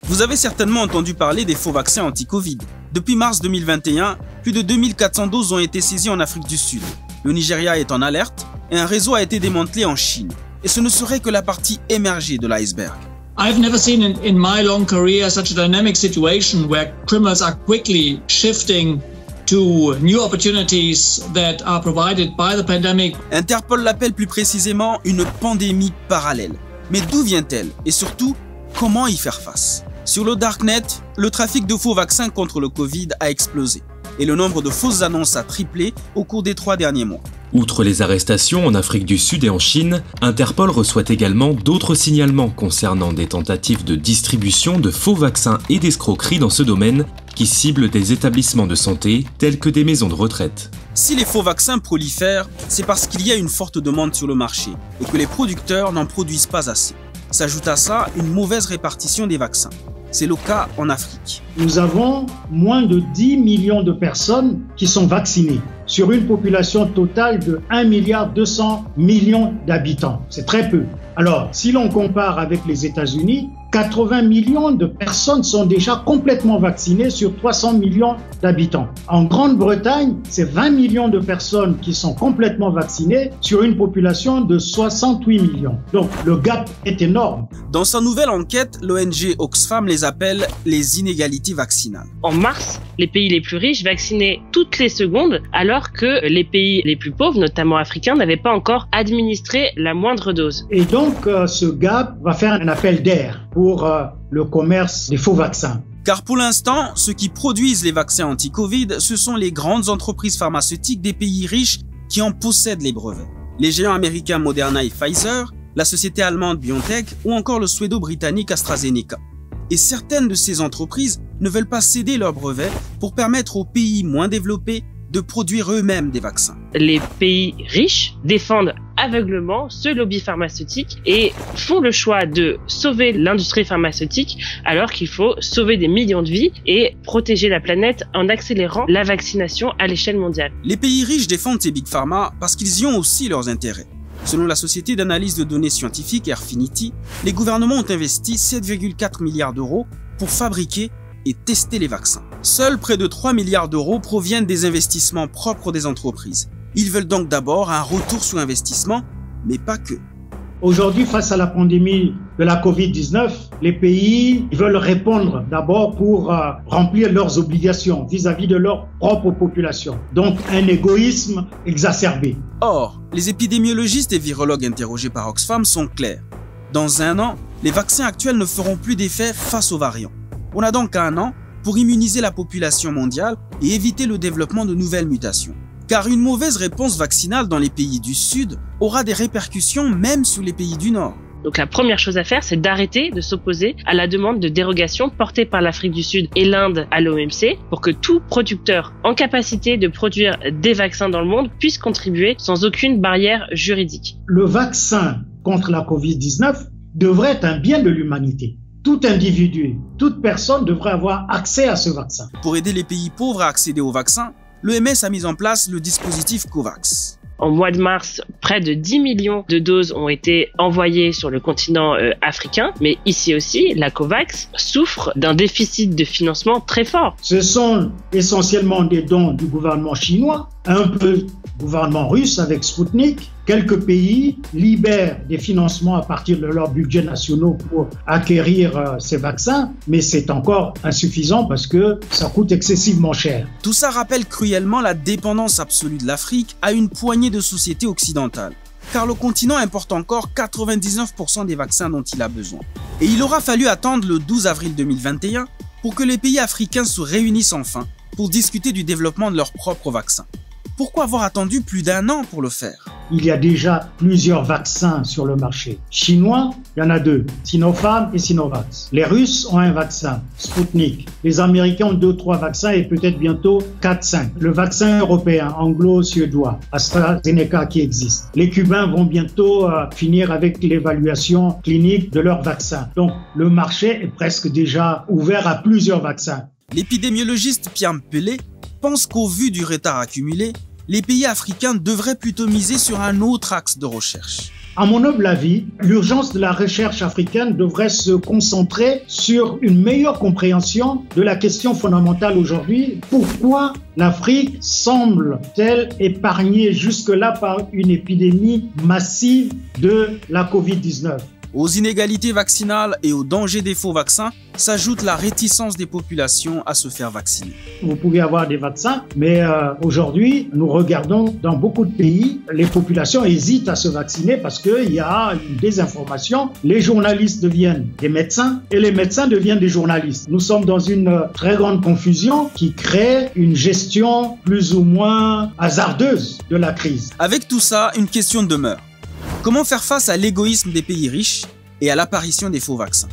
Vous avez certainement entendu parler des faux vaccins anti-Covid. Depuis mars 2021, plus de 2400 doses ont été saisies en Afrique du Sud. Le Nigeria est en alerte et un réseau a été démantelé en Chine. Et ce ne serait que la partie émergée de l'iceberg. I've never seen in my long career such a dynamic situation where criminals are quickly shifting to new opportunities that are provided by the pandemic. Interpol l'appelle plus précisément une pandémie parallèle. Mais d'où vient-elle? Et surtout, comment y faire face? Sur le Darknet, le trafic de faux vaccins contre le Covid a explosé et le nombre de fausses annonces a triplé au cours des 3 derniers mois. Outre les arrestations en Afrique du Sud et en Chine, Interpol reçoit également d'autres signalements concernant des tentatives de distribution de faux vaccins et d'escroqueries dans ce domaine qui ciblent des établissements de santé tels que des maisons de retraite. Si les faux vaccins prolifèrent, c'est parce qu'il y a une forte demande sur le marché et que les producteurs n'en produisent pas assez. S'ajoute à ça une mauvaise répartition des vaccins. C'est le cas en Afrique. Nous avons moins de 10 millions de personnes qui sont vaccinées sur une population totale de 1,2 milliard d'habitants. C'est très peu. Alors, si l'on compare avec les États-Unis, 80 millions de personnes sont déjà complètement vaccinées sur 300 millions d'habitants. En Grande-Bretagne, c'est 20 millions de personnes qui sont complètement vaccinées sur une population de 68 millions. Donc, le gap est énorme. Dans sa nouvelle enquête, l'ONG Oxfam les appelle les inégalités vaccinales. En mars, les pays les plus riches vaccinaient toutes les secondes, alors que les pays les plus pauvres, notamment africains, n'avaient pas encore administré la moindre dose. Et donc, ce gap va faire un appel d'air pour le commerce des faux vaccins. Car pour l'instant, ceux qui produisent les vaccins anti-Covid, ce sont les grandes entreprises pharmaceutiques des pays riches qui en possèdent les brevets. Les géants américains Moderna et Pfizer, la société allemande BioNTech ou encore le suédo-britannique AstraZeneca. Et certaines de ces entreprises ne veulent pas céder leurs brevets pour permettre aux pays moins développés de produire eux-mêmes des vaccins. Les pays riches défendent aveuglement ce lobby pharmaceutique et font le choix de sauver l'industrie pharmaceutique alors qu'il faut sauver des millions de vies et protéger la planète en accélérant la vaccination à l'échelle mondiale. Les pays riches défendent ces big pharma parce qu'ils y ont aussi leurs intérêts. Selon la société d'analyse de données scientifiques Airfinity, les gouvernements ont investi 7,4 milliards d'euros pour fabriquer et tester les vaccins. Seuls près de 3 milliards d'euros proviennent des investissements propres des entreprises. Ils veulent donc d'abord un retour sur investissement, mais pas que. Aujourd'hui, face à la pandémie de la Covid-19, les pays veulent répondre d'abord pour remplir leurs obligations vis-à-vis de leur propre population. Donc, un égoïsme exacerbé. Or, les épidémiologistes et virologues interrogés par Oxfam sont clairs. Dans 1 an, les vaccins actuels ne feront plus d'effet face aux variants. On a donc 1 an pour immuniser la population mondiale et éviter le développement de nouvelles mutations. Car une mauvaise réponse vaccinale dans les pays du Sud aura des répercussions même sur les pays du Nord. Donc la première chose à faire, c'est d'arrêter de s'opposer à la demande de dérogation portée par l'Afrique du Sud et l'Inde à l'OMC pour que tout producteur en capacité de produire des vaccins dans le monde puisse contribuer sans aucune barrière juridique. Le vaccin contre la Covid-19 devrait être un bien de l'humanité. Tout individu, toute personne devrait avoir accès à ce vaccin. Pour aider les pays pauvres à accéder au vaccin, l'OMS a mis en place le dispositif COVAX. En mois de mars, près de 10 millions de doses ont été envoyées sur le continent africain, mais ici aussi, la COVAX souffre d'un déficit de financement très fort. Ce sont essentiellement des dons du gouvernement chinois, un peu du gouvernement russe avec Sputnik. Quelques pays libèrent des financements à partir de leurs budgets nationaux pour acquérir ces vaccins, mais c'est encore insuffisant parce que ça coûte excessivement cher. Tout ça rappelle cruellement la dépendance absolue de l'Afrique à une poignée de sociétés occidentales. Car le continent importe encore 99% des vaccins dont il a besoin. Et il aura fallu attendre le 12 avril 2021 pour que les pays africains se réunissent enfin pour discuter du développement de leurs propres vaccins. Pourquoi avoir attendu plus d'1 an pour le faire? Il y a déjà plusieurs vaccins sur le marché. Chinois, il y en a 2, Sinopharm et Sinovac. Les Russes ont un vaccin, Sputnik. Les Américains ont 2-3 vaccins et peut-être bientôt 4-5. Le vaccin européen, anglo-suédois, AstraZeneca qui existe. Les Cubains vont bientôt finir avec l'évaluation clinique de leur vaccin. Donc le marché est presque déjà ouvert à plusieurs vaccins. L'épidémiologiste Pierre Mpele pense qu'au vu du retard accumulé, les pays africains devraient plutôt miser sur un autre axe de recherche. À mon humble avis, l'urgence de la recherche africaine devrait se concentrer sur une meilleure compréhension de la question fondamentale aujourd'hui. Pourquoi l'Afrique semble-t-elle épargnée jusque-là par une épidémie massive de la Covid-19? Aux inégalités vaccinales et aux dangers des faux vaccins s'ajoute la réticence des populations à se faire vacciner. Vous pouvez avoir des vaccins, mais aujourd'hui, nous regardons dans beaucoup de pays, les populations hésitent à se vacciner parce qu'il y a une désinformation. Les journalistes deviennent des médecins et les médecins deviennent des journalistes. Nous sommes dans une très grande confusion qui crée une gestion plus ou moins hasardeuse de la crise. Avec tout ça, une question demeure. Comment faire face à l'égoïsme des pays riches et à l'apparition des faux vaccins ?